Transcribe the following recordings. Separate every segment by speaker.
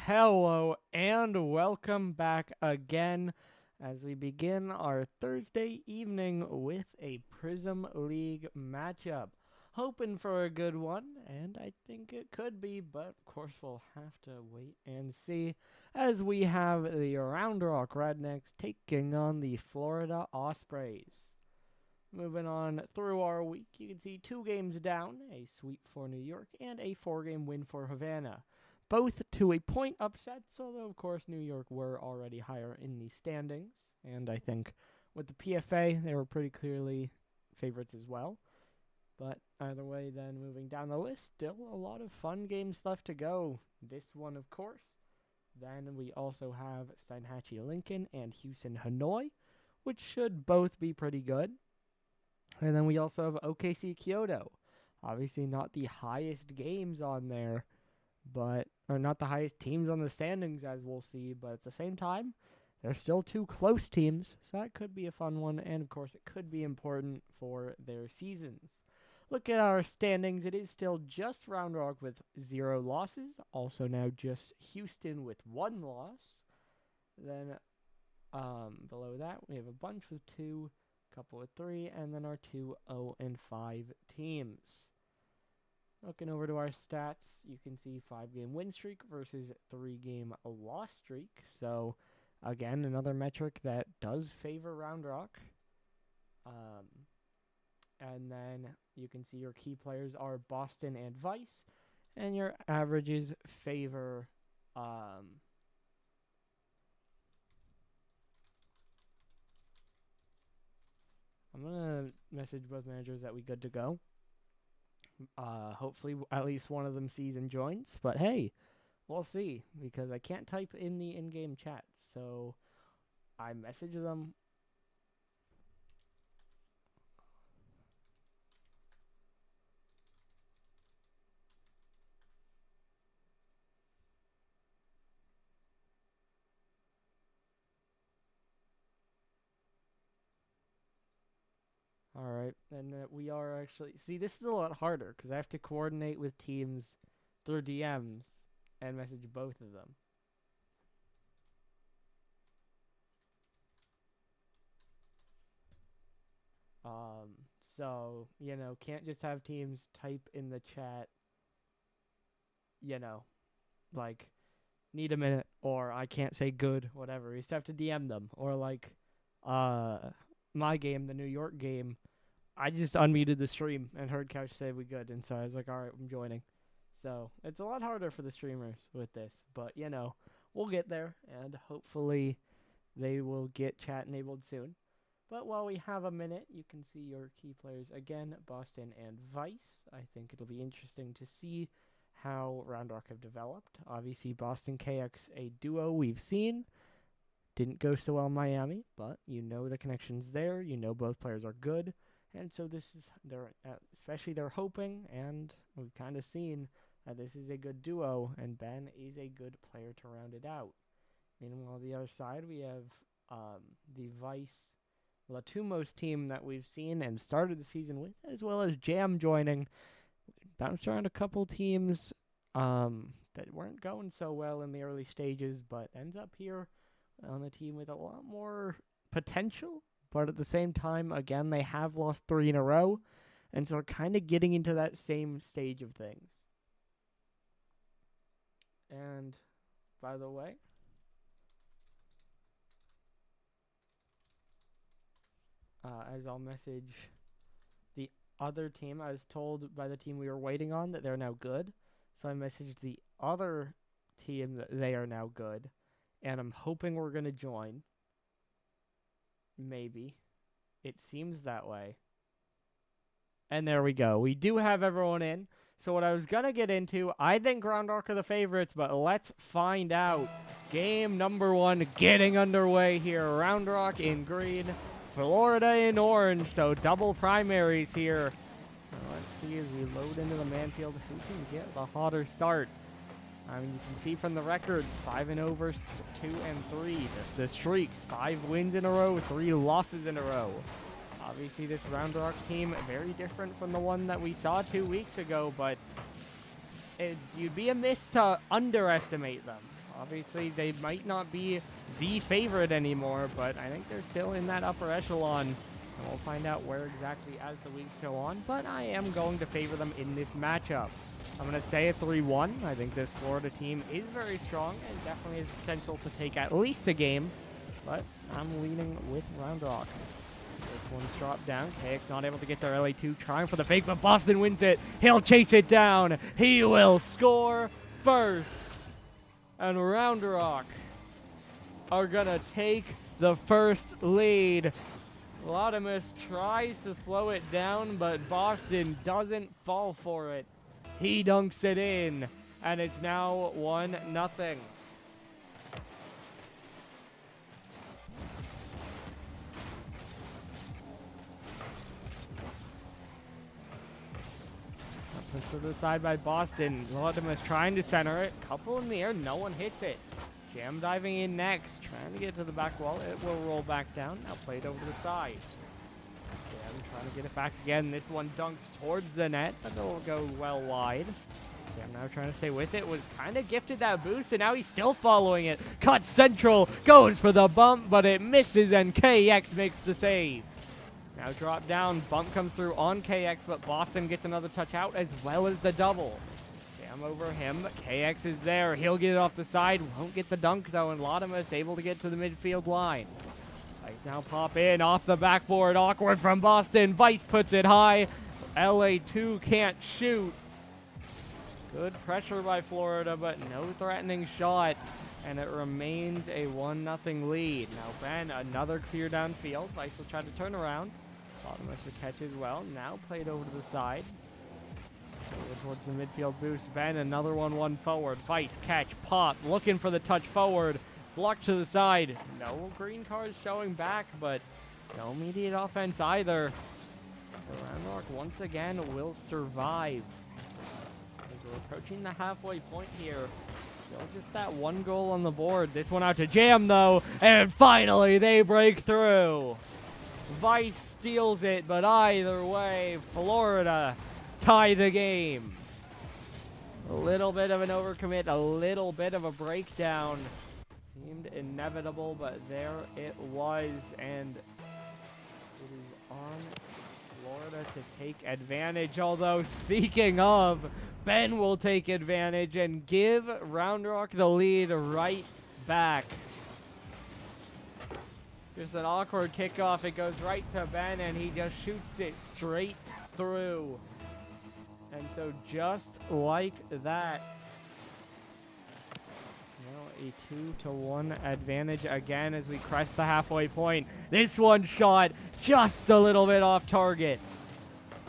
Speaker 1: Hello and welcome back again as we begin our Thursday evening with a Prism League matchup. Hoping for a good one, and I think it could be, but of course we'll have to wait and see as we have the Round Rock Rednecks taking on the Florida Ospreys. Moving on through our week, you can see 2 games down, a sweep for New York and a 4-game win for Havana. Both to a point upsets, although of course New York were already higher in the standings. And I think with the PFA, they were pretty clearly favorites as well. But either way, then moving down the list, still a lot of fun games left to go. This one, of course. Then we also have Steinhatchee Lincoln and Houston Hanoi, which should both be pretty good. And then we also have OKC Kyoto. Obviously not the highest games on there, or not the highest teams on the standings, as we'll see, but at the same time, they're still 2 close teams, so that could be a fun one, and of course it could be important for their seasons. Look at our standings. It is still just Round Rock with 0 losses, also now just Houston with 1 loss. Then below that, we have a bunch with 2, a couple with 3, and then our 2 0-5 teams. Looking over to our stats, you can see 5-game win streak versus 3-game loss streak. So, again, another metric that does favor Round Rock. And then you can see your key players are Boston and Vice, and your averages favor I'm going to message both managers that we good to go. Hopefully at least one of them sees and joins, but hey, we'll see, because I can't type in the in-game chat, so I message them. Alright, and we are actually... See, this is a lot harder, because I have to coordinate with teams through DMs and message both of them. So, can't just have teams type in the chat, like, need a minute, or I can't say good, whatever. You just have to DM them, or like, my game, the New York game, I just unmuted the stream and heard Couch say we good, and so I was like, alright, I'm joining. So, it's a lot harder for the streamers with this, but, we'll get there, and hopefully they will get chat enabled soon. But while we have a minute, you can see your key players again, Boston and Vice. I think it'll be interesting to see how Round Rock have developed. Obviously, Boston KX, a duo we've seen. Didn't go so well in Miami, but the connection's there. Both players are good. And so they're hoping, and we've kind of seen that this is a good duo, and Ben is a good player to round it out. Meanwhile, on the other side, we have the Vice Latumos team that we've seen and started the season with, as well as Jam joining. Bounced around a couple teams that weren't going so well in the early stages, but ends up here on a team with a lot more potential. But at the same time, again, they have lost 3 in a row, and so they're kind of getting into that same stage of things. And, by the way, as I'll message the other team, I was told by the team we were waiting on that they're now good. So I messaged the other team that they are now good. And I'm hoping we're going to join. Maybe. It seems that way. And there we go. We do have everyone in. So what I was going to get into, I think Round Rock are the favorites, but let's find out. Game number 1 getting underway here. Round Rock in green, Florida in orange, so double primaries here. Let's see as we load into the Manfield who can get the hotter start. I mean, you can see from the records, 5-0 versus 2-3. The streaks, 5 wins in a row, 3 losses in a row. Obviously, this Round Rock team, very different from the one that we saw 2 weeks ago, but you'd be amiss to underestimate them. Obviously, they might not be the favorite anymore, but I think they're still in that upper echelon. And we'll find out where exactly as the weeks go on, but I am going to favor them in this matchup. I'm going to say a 3-1. I think this Florida team is very strong and definitely has potential to take at least a game, but I'm leaning with Round Rock. This one's dropped down. KX not able to get their LA2, trying for the fake, but Boston wins it. He'll chase it down. He will score first. And Round Rock are going to take the first lead. Latimus tries to slow it down, but Boston doesn't fall for it. He dunks it in, and it's now 1-0. Pushed to the side by Boston. Latimus trying to center it. Couple in the air, no one hits it. Jam diving in next, trying to get to the back wall. It will roll back down. Now played over to the side. Jam trying to get it back again. This one dunked towards the net, but it'll go well wide. Jam now trying to stay with it. Was kind of gifted that boost, and now he's still following it. Cut central, goes for the bump, but it misses, and KX makes the save. Now drop down, bump comes through on KX, but Boston gets another touch out as well as the double. Jam over him, KX is there, he'll get it off the side, won't get the dunk though, and Latimus able to get to the midfield line. Vice now pop in, off the backboard, awkward from Boston, Vice puts it high, LA2 can't shoot. Good pressure by Florida, but no threatening shot, and it remains a 1-0 lead. Now Ben, another clear downfield, Vice will try to turn around. Latimus will catch as well, now played over to the side. Towards the midfield boost. Ben, another 1-1 forward. Vice, catch, pop, looking for the touch forward. Blocked to the side. No green cards showing back, but no immediate offense either. So Round Rock once again will survive. As we're approaching the halfway point here. Still just that one goal on the board. This one out to Jam though, and finally they break through. Vice steals it, but either way, Florida tie the game. A little bit of an overcommit, a little bit of a breakdown. Seemed inevitable, but there it was, and it is on Florida to take advantage. Although, speaking of, Ben will take advantage and give Round Rock the lead right back. Just an awkward kickoff. It goes right to Ben, and he just shoots it straight through. And so just like that, now a 2-1 advantage again as we crest the halfway point. This one shot just a little bit off target.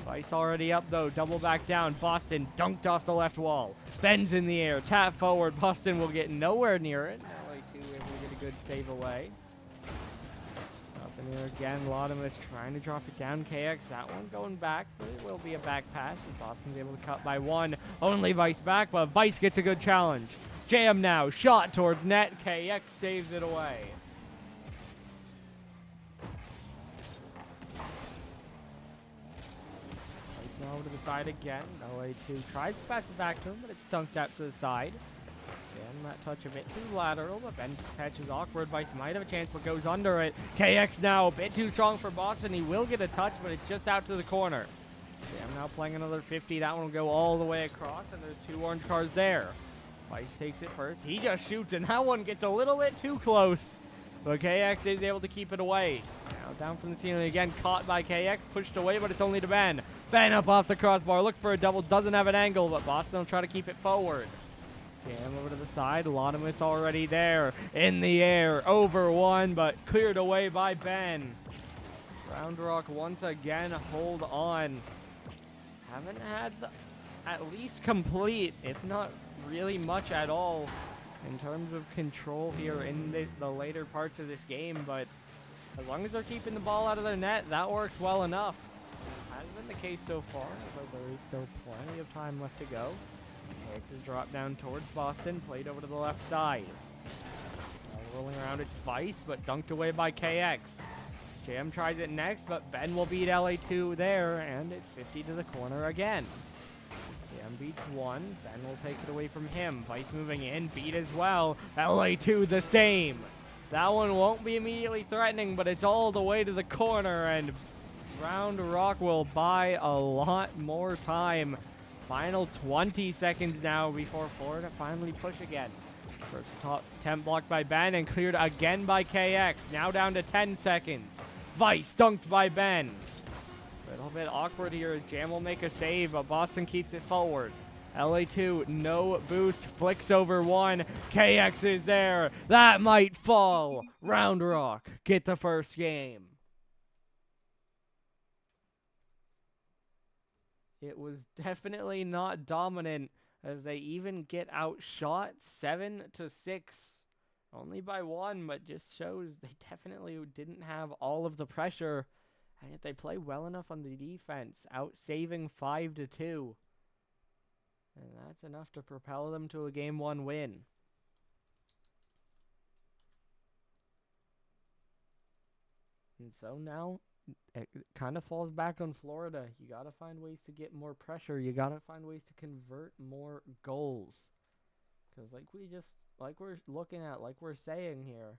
Speaker 1: Vice already up though, double back down. Boston dunked off the left wall. Ben's in the air, tap forward. Boston will get nowhere near it. LA2 able to get a good save away. Up in there again, Latimus trying to drop it down. KX, that one going back, but it will be a back pass. And Boston's able to cut by one. Only Vice back, but Vice gets a good challenge. Jam now, shot towards net. KX saves it away. Now over to the side again. LA2 tries to pass it back to him, but it's dunked out to the side. Jam that touch a bit too lateral, but Ben's catch is awkward. Vice might have a chance, but goes under it. KX now a bit too strong for Boston. He will get a touch, but it's just out to the corner. Jam now playing another 50. That one will go all the way across, and there's two orange cards there. Vice takes it first. He just shoots, and that one gets a little bit too close. But KX is able to keep it away. Now down from the ceiling again, caught by KX, pushed away, but it's only to Ben. Ben up off the crossbar, look for a double, doesn't have an angle, but Boston will try to keep it forward. Jam over to the side, Latimus already there, in the air, over one, but cleared away by Ben. Round Rock once again hold on. Haven't had at least complete, if not really much at all, in terms of control here in the later parts of this game, but as long as they're keeping the ball out of their net, that works well enough. Hasn't been the case so far, but there is still plenty of time left to go. KX drop down towards Boston, played over to the left side. Rolling around, it's Vice, but dunked away by KX. Jam tries it next, but Ben will beat LA2 there, and it's 50 to the corner again. Jam Jam beats one. Ben will take it away from him. Vice moving in. Beat as well. LA2 the same. That one won't be immediately threatening, but it's all the way to the corner, and Round Rock will buy a lot more time. Final 20 seconds now before Florida finally push again. First top 10 blocked by Ben and cleared again by KX. Now down to 10 seconds. Vice dunked by Ben. A little bit awkward here as Jam will make a save, but Boston keeps it forward. LA2, no boost, flicks over one. KX is there. That might fall. Round Rock get the first game. It was definitely not dominant as they even get outshot 7-6. Only by one, but just shows they definitely didn't have all of the pressure. And yet they play well enough on the defense, out-saving 5-2. And that's enough to propel them to a Game 1 win. And so now it kind of falls back on Florida. You got to find ways to get more pressure. You got to find ways to convert more goals. Because like we're looking at, like we're saying here,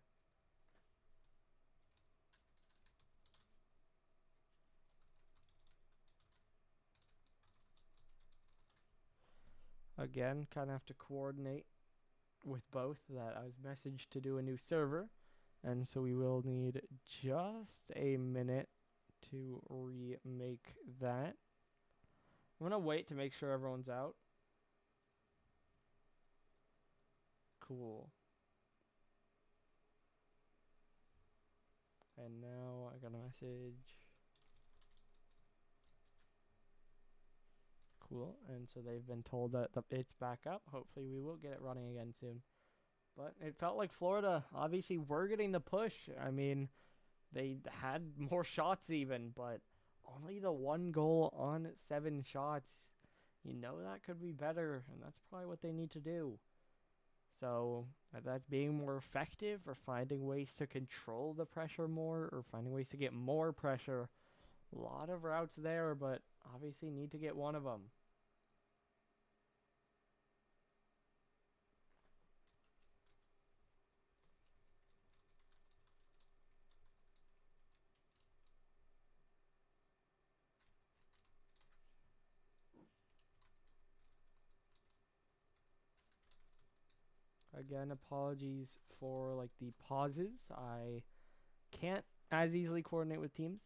Speaker 1: again, kind of have to coordinate with both that I was messaged to do a new server. And so we will need just a minute to remake that. I'm going to wait to make sure everyone's out. Cool. And now I got a message. Cool. And so they've been told that it's back up. Hopefully we will get it running again soon. But it felt like Florida, obviously, were getting the push. I mean, they had more shots even, but only the one goal on 7 shots. You know that could be better, and that's probably what they need to do. So, that's being more effective or finding ways to control the pressure more or finding ways to get more pressure. A lot of routes there, but obviously need to get one of them. Again, apologies for like the pauses. I can't as easily coordinate with teams.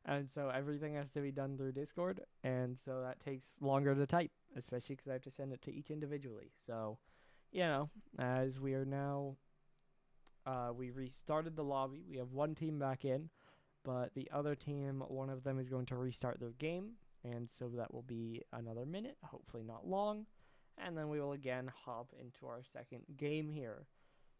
Speaker 1: And so everything has to be done through Discord, and so that takes longer to type, especially because I have to send it to each individually. So, you know, as we are now, we restarted the lobby. We have one team back in, but the other team, one of them is going to restart their game, and so that will be another minute, hopefully not long, and then we will again hop into our second game here.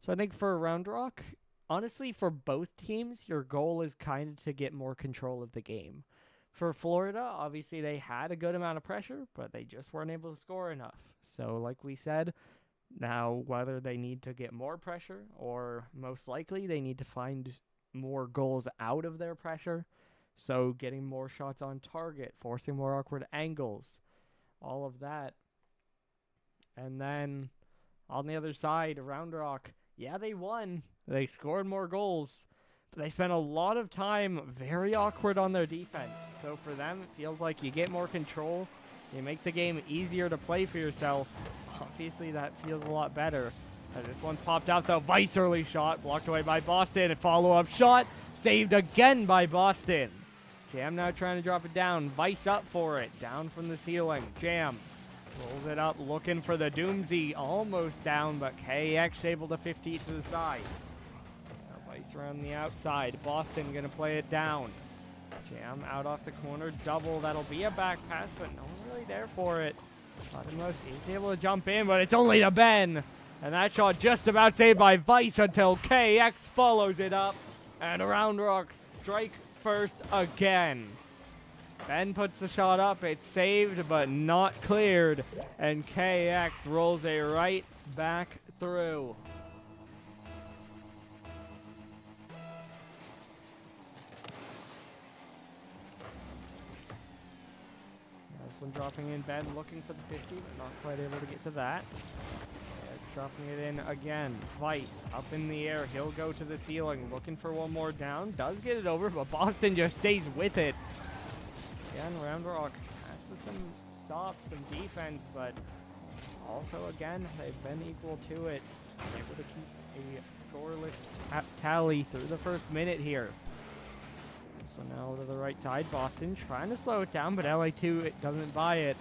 Speaker 1: So I think for Round Rock, honestly, for both teams, your goal is kind of to get more control of the game. For Florida, obviously, they had a good amount of pressure, but they just weren't able to score enough. So, like we said, now whether they need to get more pressure or most likely they need to find more goals out of their pressure. So, getting more shots on target, forcing more awkward angles, all of that. And then on the other side, Round Rock, yeah, they won. They scored more goals, but they spent a lot of time very awkward on their defense. So for them, it feels like you get more control. You make the game easier to play for yourself. Obviously, that feels a lot better. As this one popped out, the Vice early shot, blocked away by Boston. A follow-up shot, saved again by Boston. Jam now trying to drop it down. Vice up for it, down from the ceiling. Jam rolls it up, looking for the Doomsy. Almost down, but KX able to 50 to the side. Now Vice around the outside. Boston going to play it down. Jam out off the corner. Double. That'll be a back pass, but no one really there for it. Bottomless is able to jump in, but it's only to Ben. And that shot just about saved by Vice until KX follows it up. And Round Rock strike first again. Ben puts the shot up. It's saved, but not cleared. And KX rolls it right back through. As This one dropping in, Ben looking for the 50, but not quite able to get to that. KX dropping it in again. Vice up in the air. He'll go to the ceiling, looking for one more down. Does get it over, but Boston just stays with it. Again, Roundrock has some stops, some defense, but also, again, they've been equal to it. Able to keep a scoreless tally through the first minute here. This one now to the right side. Boston trying to slow it down, but LA2 it doesn't buy it.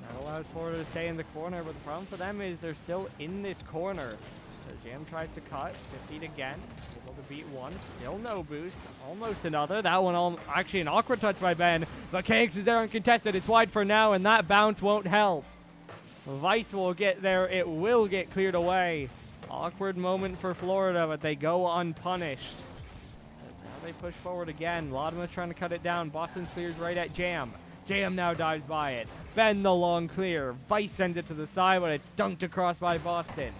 Speaker 1: That allows Florida to stay in the corner, but the problem for them is they're still in this corner. So Jam tries to cut, 50 again, able to beat one, still no boost, almost another. That one actually an awkward touch by Ben, but KX is there uncontested. It's wide for now, and that bounce won't help. Vice will get there. It will get cleared away. Awkward moment for Florida, but they go unpunished. Now they push forward again. Latimus trying to cut it down. Boston clears right at Jam. Jam now dives by it. Ben the long clear. Vice sends it to the side, but it's dunked across by Boston.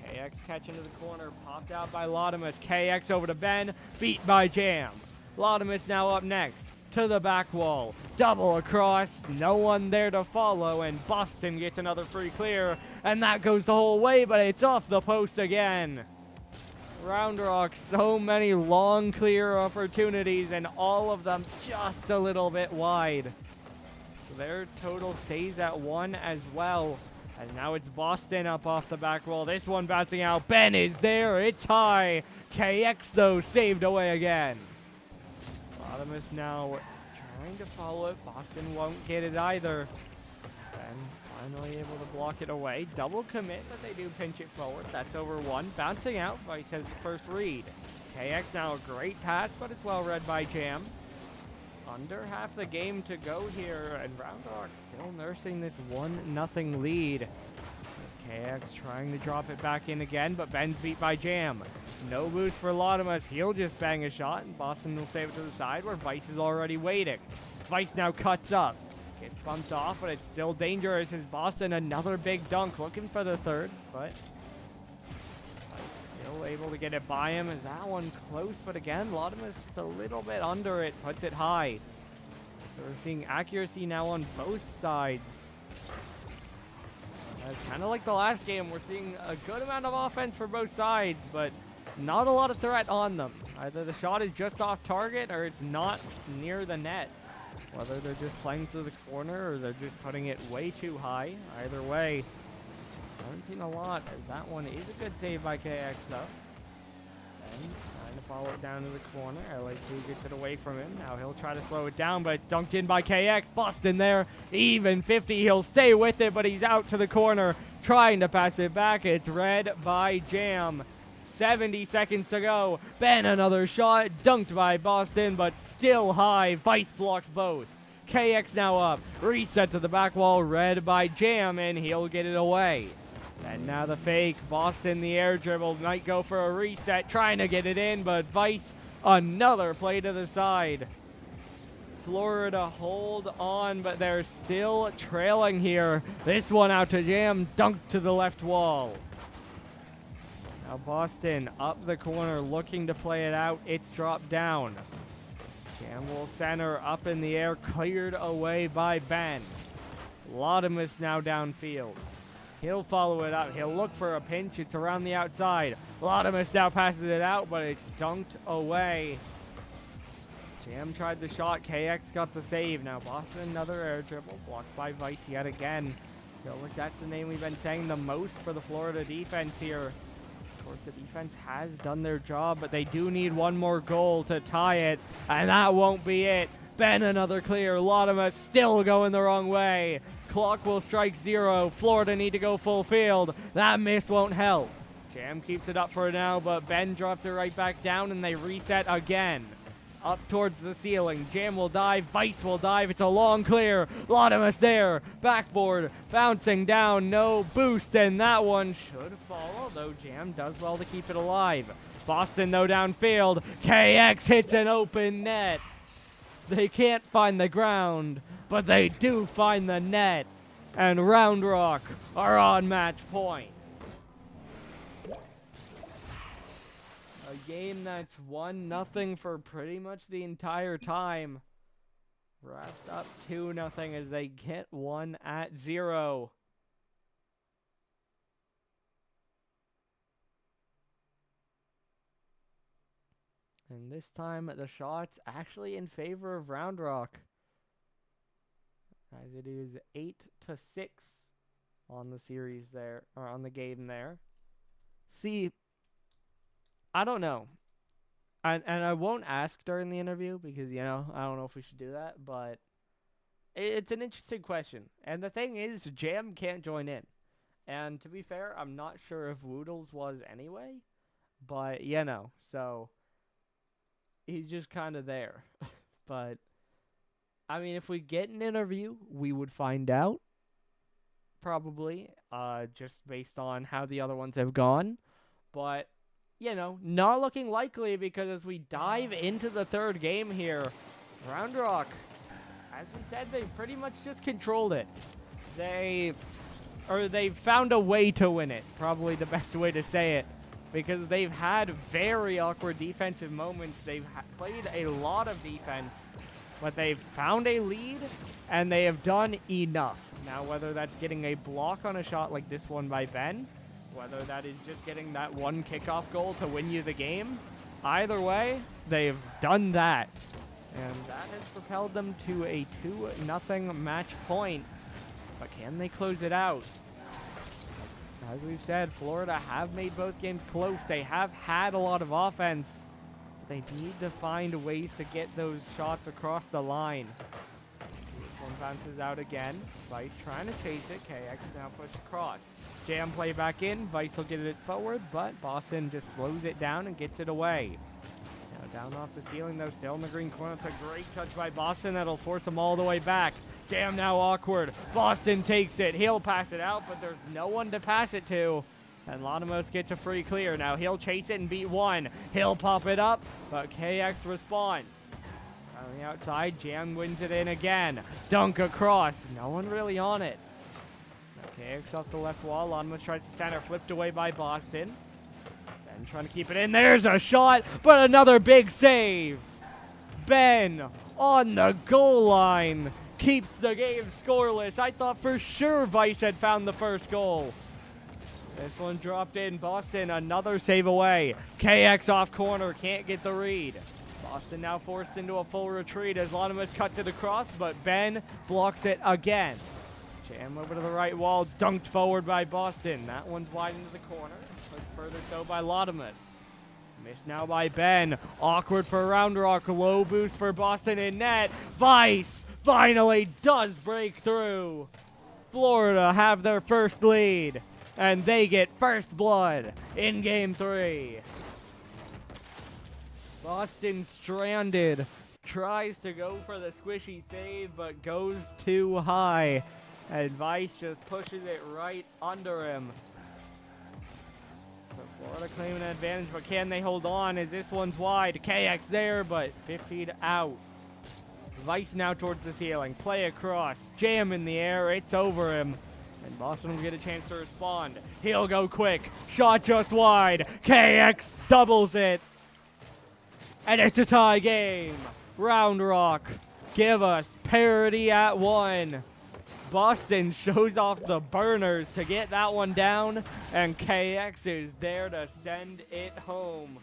Speaker 1: KX catch into the corner. Popped out by Latimus. KX over to Ben. Beat by Jam. Latimus now up next. To the back wall, double across, no one there to follow, and Boston gets another free clear, and that goes the whole way, but it's off the post again. Roundrock, so many long clear opportunities, and all of them just a little bit wide. So their total stays at 1 as well, and now it's Boston up off the back wall. This one bouncing out, Ben is there, it's high. KX though saved away again. Latimus now trying to follow it. Boston won't get it either. Ben finally able to block it away. Double commit, but they do pinch it forward. That's over one. Bouncing out. Vice has his first read. KX now a great pass, but it's well read by Jam. Under half the game to go here, and Roundrock still nursing this 1-0 lead. KX trying to drop it back in again, but Ben's beat by Jam. No boost for Latimus. He'll just bang a shot, and Boston will save it to the side where Vice is already waiting. Vice now cuts up. Gets bumped off, but it's still dangerous as Boston another big dunk. Looking for the third, but still able to get it by him. Is that one close? But again, Latimus just a little bit under it. Puts it high. So we're seeing accuracy now on both sides. It's kind of like the last game. We're seeing a good amount of offense for both sides, but not a lot of threat on them. Either the shot is just off target or it's not near the net. Whether they're just playing through the corner or they're just putting it way too high. Either way, haven't seen a lot, as that one is a good save by KX though. And trying to follow it down to the corner. LA2 gets it away from him. Now he'll try to slow it down, but it's dunked in by KX. Boston there, even 50. He'll stay with it, but he's out to the corner, trying to pass it back. It's read by Jam. 70 seconds to go. Ben another shot, dunked by Boston, but still high. Vice blocks both. KX now up. Reset to the back wall, read by Jam, and he'll get it away. And now the fake. Boston the air dribble. Might go for a reset, trying to get it in, but Vice another play to the side. Florida hold on, but they're still trailing here. This one out to Jam, dunked to the left wall. Now Boston up the corner looking to play it out. It's dropped down. Jam will center up in the air, cleared away by Ben. Latimus now downfield. He'll follow it up. He'll look for a pinch. It's around the outside. Latimus now passes it out, but it's dunked away. Jam tried the shot. KX got the save. Now Boston another air dribble. Blocked by Vice yet again. Feel like that's the name we've been saying the most for the Florida defense here. Of course, the defense has done their job, but they do need one more goal to tie it, and that won't be it. Ben another clear. Latimus still going the wrong way. Clock will strike 0. Florida need to go full field. That miss won't help. Jam keeps it up for now, but Ben drops it right back down, and they reset again. Up towards the ceiling. Jam will dive. Vice will dive. It's a long clear. Latimus there. Backboard. Bouncing down. No boost. And that one should fall, although Jam does well to keep it alive. Boston, though, downfield. KX hits an open net. They can't find the ground, but they do find the net. And Roundrock are on match point. A game that's 1-0 for pretty much the entire time. Wraps up 2-0 as they get one at 0. And this time, the shot's actually in favor of Round Rock, as it is 8-6 on the series there, or on the game there. See, I don't know. And I won't ask during the interview because, I don't know if we should do that, but it's an interesting question. And the thing is, Jam can't join in. And to be fair, I'm not sure if Woodles was anyway, but, so he's just kind of there. But, I mean, if we get an interview, we would find out, probably, just based on how the other ones have gone. But, not looking likely because as we dive into the third game here, Round Rock, as we said, they pretty much just controlled it. They found a way to win it, probably the best way to say it, because they've had very awkward defensive moments. They've played a lot of defense, but they've found a lead, and they have done enough. Now, whether that's getting a block on a shot like this one by Ben, whether that is just getting that one kickoff goal to win you the game, either way, they've done that. And that has propelled them to a 2-0 match point. But can they close it out? As we've said, Florida have made both games close. They have had a lot of offense. They need to find ways to get those shots across the line. This one bounces out again. Vice trying to chase it. KX now push across. Jam play back in. Vice will get it forward, but Boston just slows it down and gets it away. Now down off the ceiling, though, still in the green corner. It's a great touch by Boston. That'll force him all the way back. Jam now awkward. Boston takes it. He'll pass it out, but there's no one to pass it to. And Lanimos gets a free clear. Now he'll chase it and beat one. He'll pop it up, but KX responds. On the outside, Jam wins it in again. Dunk across. No one really on it. KX off the left wall. Lanimos tries to center. Flipped away by Boston. Ben trying to keep it in. There's a shot, but another big save. Ben on the goal line keeps the game scoreless. I thought for sure Vice had found the first goal. This one dropped in. Boston, another save away. KX off corner, can't get the read. Boston now forced into a full retreat as Lanimos cuts it across, but Ben blocks it again. Jam over to the right wall, dunked forward by Boston. That one's wide into the corner, pushed further so by Lanimos. Missed now by Ben. Awkward for Round Rock. Low boost for Boston in net. Vice finally does break through. Florida have their first lead, and they get first blood in Game 3. Boston stranded. Tries to go for the squishy save, but goes too high. And Vice just pushes it right under him. So Florida claiming an advantage, but can they hold on as this one's wide? KX there, but 50 feet out. Vice now towards the ceiling. Play across. Jam in the air. It's over him. And Boston will get a chance to respond. He'll go quick. Shot just wide. KX doubles it. And it's a tie game. Round Rock, give us parity at 1. Boston shows off the burners to get that one down, and KX is there to send it home.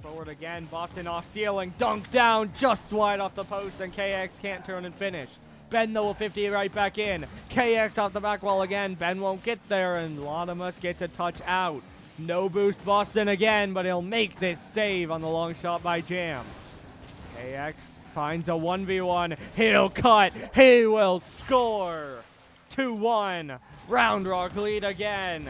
Speaker 1: Forward again, Boston off ceiling, dunk down, just wide off the post, and KX can't turn and finish. Ben, though, will 50 right back in. KX off the back wall again. Ben won't get there, and Lanimos gets a touch out. No boost Boston again, but he'll make this save on the long shot by Jam. KX finds a 1v1. He'll cut. He will score. 2-1. Round Rock lead again.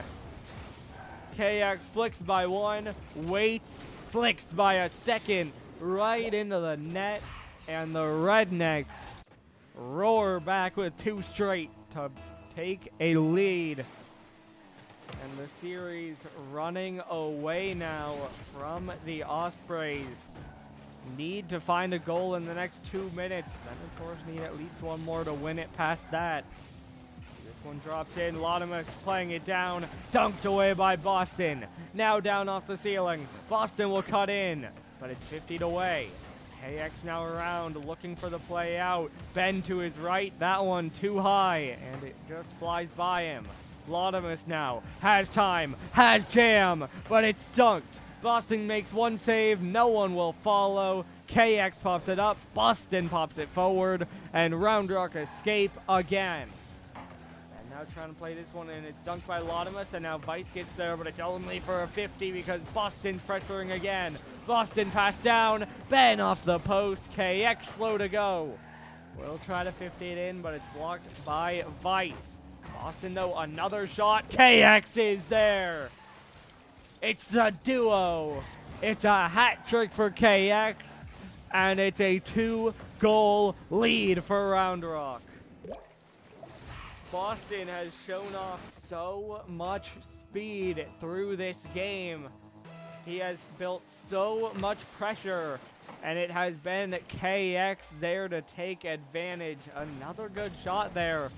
Speaker 1: KX flicks by 1. Waits. Flicks by a second. Right into the net. And the Rednecks roar back with 2 straight to take a lead. And the series running away now from the Ospreys. Need to find a goal in the next 2 minutes. Then, of course, need at least one more to win it past that. This one drops in. Laudamus playing it down. Dunked away by Boston. Now down off the ceiling. Boston will cut in, but it's 50 away. KX now around, looking for the play out. Ben to his right. That one too high, and it just flies by him. Laudamus now has time, has jam, but it's dunked. Boston makes one save. No one will follow. KX pops it up. Boston pops it forward, and Round Rock escape again. Now trying to play this one, and it's dunked by Laudamus, and now Vice gets there, but it's only for a 50 because Boston's pressuring again. Boston passed down, Ben off the post, KX slow to go. Will try to 50 it in, but it's blocked by Vice. Boston, though, another shot. KX is there. It's the duo. It's a hat trick for KX, and it's a 2-goal lead for Round Rock. Boston has shown off so much speed through this game. He has built so much pressure, and it has been KX there to take advantage. Another good shot there.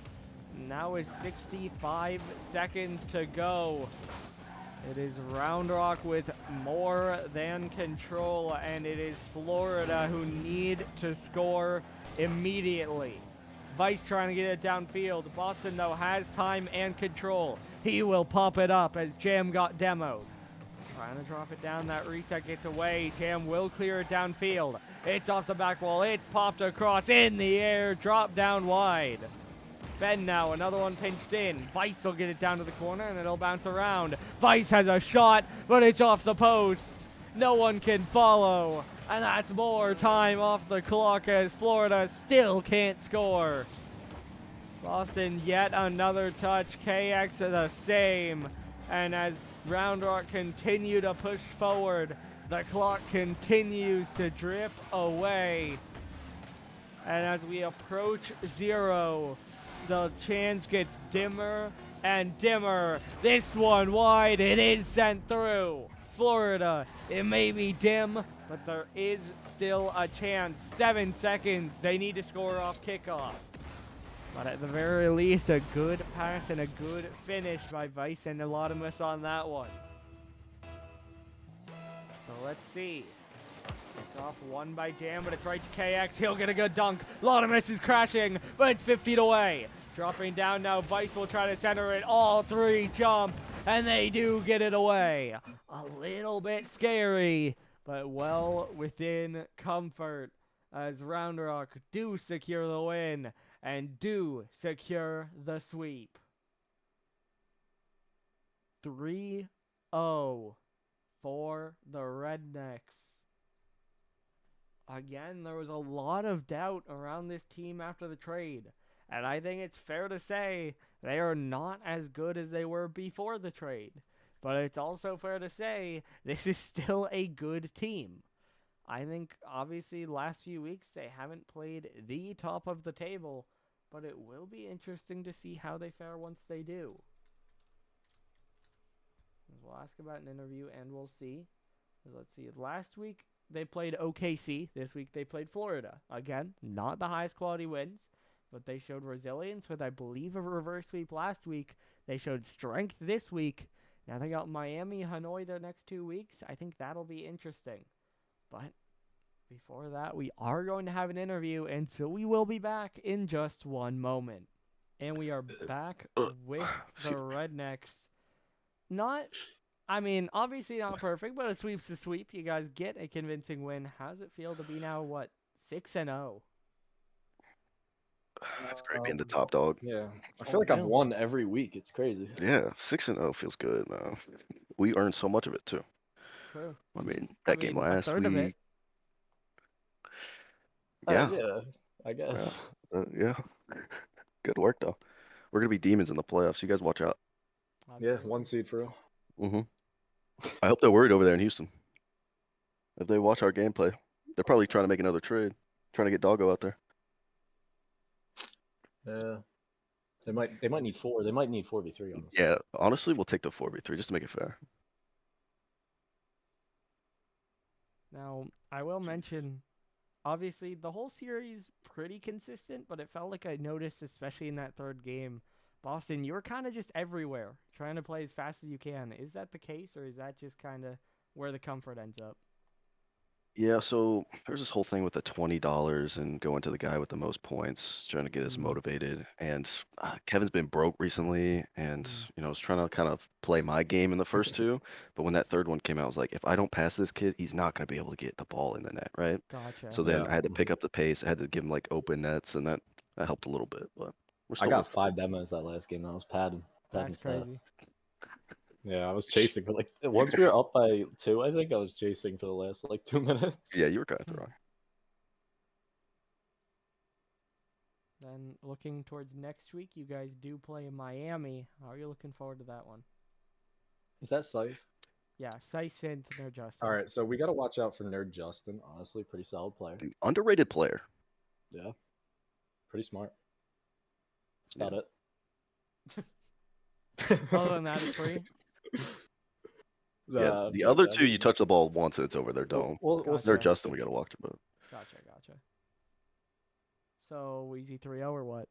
Speaker 1: Now is 65 seconds to go. It is Round Rock with more than control, and it is Florida who need to score immediately. Vice trying to get it downfield. Boston, though, has time and control. He will pop it up as Jam got demoed. Trying to drop it down. That reset gets away. Jam will clear it downfield. It's off the back wall. It's popped across in the air. Drop down wide. Ben now, another one pinched in. Vice will get it down to the corner, and it'll bounce around. Vice has a shot, but it's off the post. No one can follow. And that's more time off the clock as Florida still can't score. Boston yet another touch. KX the same. And as Round Rock continue to push forward, the clock continues to drip away. And as we approach 0, the chance gets dimmer and dimmer. This one wide. It is sent through. Florida, it may be dim, but there is still a chance. 7 seconds. They need to score off kickoff. But at the very least, a good pass and a good finish by Vice and Laudamus on that one. So let's see. Kickoff won by Jam, but it's right to KX. He'll get a good dunk. Laudamus is crashing, but it's 50 away. Dropping down now, Vice will try to center it. All three jump, and they do get it away. A little bit scary, but well within comfort as Round Rock do secure the win and do secure the sweep. 3-0 for the Rednecks. Again, there was a lot of doubt around this team after the trade. And I think it's fair to say they are not as good as they were before the trade. But it's also fair to say this is still a good team. I think, obviously, last few weeks they haven't played the top of the table. But it will be interesting to see how they fare once they do. We'll ask about an interview and we'll see. Let's see. Last week they played OKC. This week they played Florida. Again, not the highest quality wins. But they showed resilience with, I believe, a reverse sweep last week. They showed strength this week. Now they got Miami, Hanoi their next 2 weeks. I think that'll be interesting. But before that, we are going to have an interview, and so we will be back in just one moment. And we are back with the Rednecks. Obviously not perfect, but a sweep's a sweep. You guys get a convincing win. How does it feel to be now, 6-0?
Speaker 2: That's great being the top dog.
Speaker 3: Yeah, I feel like I've won every week. It's crazy.
Speaker 2: Yeah, 6-0 feels good, man. We earned so much of it too.
Speaker 1: True.
Speaker 2: That game last week. Yeah.
Speaker 3: Yeah, I guess.
Speaker 2: Yeah. Good work though. We're gonna be demons in the playoffs. You guys watch out.
Speaker 3: Absolutely. Yeah, 1 seed for real.
Speaker 2: I hope they're worried over there in Houston. If they watch our gameplay, they're probably trying to make another trade, trying to get Doggo out there.
Speaker 3: Yeah. They might need 4. They might need 4v3 on this.
Speaker 2: Yeah, honestly, we'll take the 4v3 just to make it fair.
Speaker 1: Now, I will mention, obviously, the whole series pretty consistent, but it felt like I noticed, especially in that third game, Boston, you're kind of just everywhere, trying to play as fast as you can. Is that the case, or is that just kind of where the comfort ends up?
Speaker 2: Yeah, so there's this whole thing with the $20 and going to the guy with the most points, trying to get us
Speaker 1: Mm.
Speaker 2: motivated. And Kevin's been broke recently, and
Speaker 1: Mm.
Speaker 2: I was trying to kind of play my game in the first two. But when that third one came out, I was like, if I don't pass this kid, he's not going to be able to get the ball in the net, right?
Speaker 1: Gotcha.
Speaker 2: So then
Speaker 3: Yeah.
Speaker 2: I had to pick up the pace. I had to give him like open nets, and that helped a little bit. But we're
Speaker 3: I
Speaker 2: still
Speaker 3: got
Speaker 2: working.
Speaker 3: 5 demos that last game. I was padding
Speaker 1: That's crazy.
Speaker 3: stats. Yeah, I was chasing for like once we were up by 2, I think I was chasing for the last like 2 minutes.
Speaker 2: Yeah, you were kind of throwing.
Speaker 1: Then looking towards next week, you guys do play in Miami. How are you looking forward to that one?
Speaker 3: Is that safe?
Speaker 1: Yeah, Seiss and Nerd Justin.
Speaker 3: All right, so we got to watch out for Nerd Justin. Honestly, pretty solid player.
Speaker 2: Dude, underrated player.
Speaker 3: Yeah, pretty smart. That's
Speaker 2: Yeah.
Speaker 3: about
Speaker 1: Other than that, it's free.
Speaker 2: Yeah, the other two, you touch the ball once and it's over their dome.
Speaker 3: We'll
Speaker 1: Gotcha.
Speaker 2: They're
Speaker 3: see.
Speaker 2: Justin, we got to watch about.
Speaker 1: Gotcha. So, easy 3-0 or what?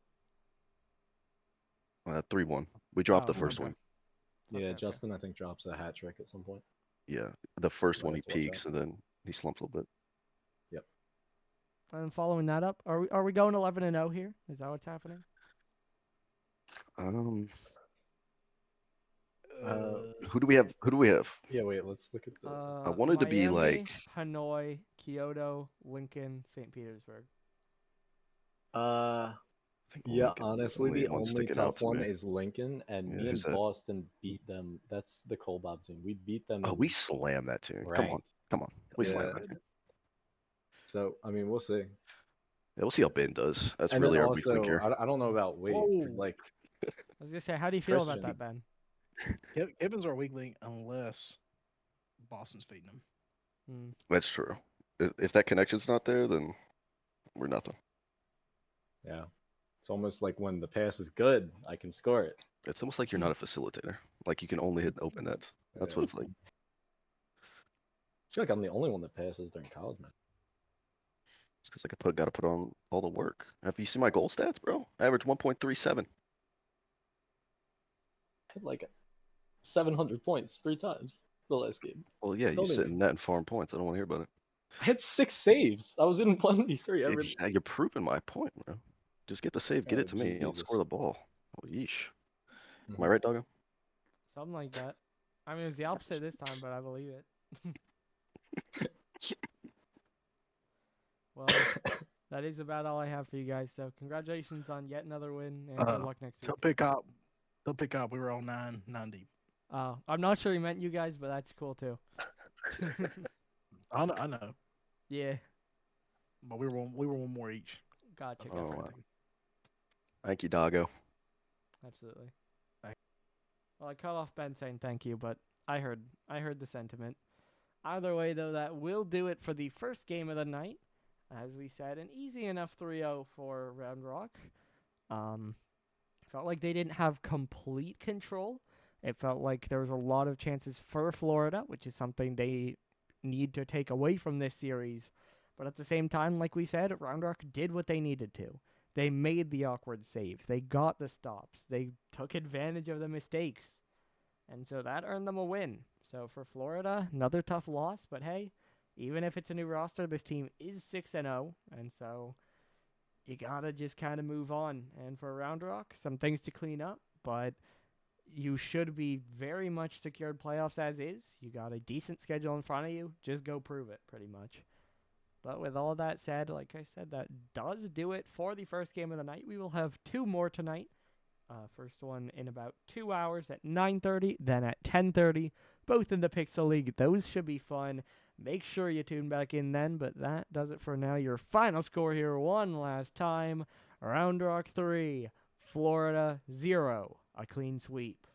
Speaker 2: 3-1. We dropped
Speaker 1: Oh,
Speaker 2: the first
Speaker 1: okay.
Speaker 2: one.
Speaker 3: Yeah,
Speaker 1: Okay.
Speaker 3: Justin, I think drops a hat trick at some point.
Speaker 2: Yeah, the first one he
Speaker 3: Right, watch out.
Speaker 2: peaks and then he slumps a little bit.
Speaker 1: And following that up, are we going 11-0 here? Is that what's happening?
Speaker 2: Who do we have?
Speaker 3: Yeah, wait, let's look at the.
Speaker 2: I wanted to be
Speaker 1: Miami,
Speaker 2: like
Speaker 1: Hanoi, Kyoto, Lincoln, St. Petersburg.
Speaker 2: I think
Speaker 3: Yeah,
Speaker 2: Lincoln's
Speaker 3: honestly,
Speaker 2: definitely
Speaker 3: the
Speaker 2: one
Speaker 3: only
Speaker 2: sticking out
Speaker 3: tough
Speaker 2: to
Speaker 3: one
Speaker 2: me.
Speaker 3: is Lincoln, and
Speaker 2: Yeah,
Speaker 3: me and
Speaker 2: who's that?
Speaker 3: Boston beat them. That's the Colbob team. We beat them.
Speaker 2: Oh,
Speaker 3: in
Speaker 2: we slammed that team.
Speaker 3: ranked.
Speaker 2: Come on. We
Speaker 3: Yeah.
Speaker 2: slammed that team.
Speaker 3: So I mean, we'll see.
Speaker 2: Yeah, we'll see how Ben does. That's
Speaker 3: And
Speaker 2: really
Speaker 3: then
Speaker 2: our weak link
Speaker 3: also,
Speaker 2: here.
Speaker 3: I don't know about Wade. 'Cause,
Speaker 1: Whoa.
Speaker 3: like,
Speaker 1: I was gonna say, how do you feel about
Speaker 3: Christian.
Speaker 1: that, Ben?
Speaker 4: Gibbons are weak link unless Boston's feeding them.
Speaker 1: Hmm.
Speaker 2: That's true. If that connection's not there, then we're nothing.
Speaker 3: yeah, it's almost like when the pass is good, I can score it.
Speaker 2: It's almost like you're not a facilitator. Like you can only hit open nets. That's what it's like.
Speaker 3: I feel like I'm the only one that passes during college, man.
Speaker 2: It's because I got to put on all the work. Have you seen my goal stats, bro? I average 1.37.
Speaker 3: I had like 700 points 3 times the last game.
Speaker 2: Well, yeah, you
Speaker 3: Don't
Speaker 2: sit
Speaker 3: even-
Speaker 2: in net and farm points. I don't want to hear about it.
Speaker 3: I had 6 saves. I was in 1v3 every.
Speaker 2: Yeah, you're proving my point, bro. Just get the save, get
Speaker 3: Oh,
Speaker 2: it to me. I'll
Speaker 3: Jesus.
Speaker 2: score the ball. Oh, yeesh. Am I
Speaker 3: Mhm.
Speaker 2: right, doggo?
Speaker 1: Something like that. I mean, it was the opposite this time, but I believe it. Well, that is about all I have for you guys. So, congratulations on yet another win, and good luck next week.
Speaker 4: Don't pick up. We were all nine deep.
Speaker 1: I'm not sure he meant you guys, but that's cool too.
Speaker 4: I know,
Speaker 1: Yeah,
Speaker 4: but we were one more each.
Speaker 1: gotcha.
Speaker 4: of
Speaker 2: Oh,
Speaker 4: the
Speaker 1: Gotcha.
Speaker 2: wow.
Speaker 4: third team.
Speaker 2: Thank you, doggo.
Speaker 1: Absolutely.
Speaker 4: Thank-
Speaker 1: Well, I cut off Ben saying thank you, but I heard the sentiment. Either way, though, that will do it for the first game of the night. As we said, an easy enough 3-0 for Round Rock. Felt like they didn't have complete control. It felt like there was a lot of chances for Florida, which is something they need to take away from this series. But at the same time, like we said, Round Rock did what they needed to. They made the awkward save. They got the stops. They took advantage of the mistakes. And so that earned them a win. So for Florida, another tough loss. But hey, even if it's a new roster, this team is 6-0. And so you got to just kind of move on. And for Round Rock, some things to clean up. But you should be very much secured playoffs as is. You got a decent schedule in front of you. Just go prove it, pretty much. But with all that said, like I said, that does do it for the first game of the night. We will have 2 more tonight. First one in about 2 hours at 9:30, then at 10:30, both in the Pixel League. Those should be fun. Make sure you tune back in then, but that does it for now. Your final score here one last time. Round Rock 3, Florida 0. A clean sweep.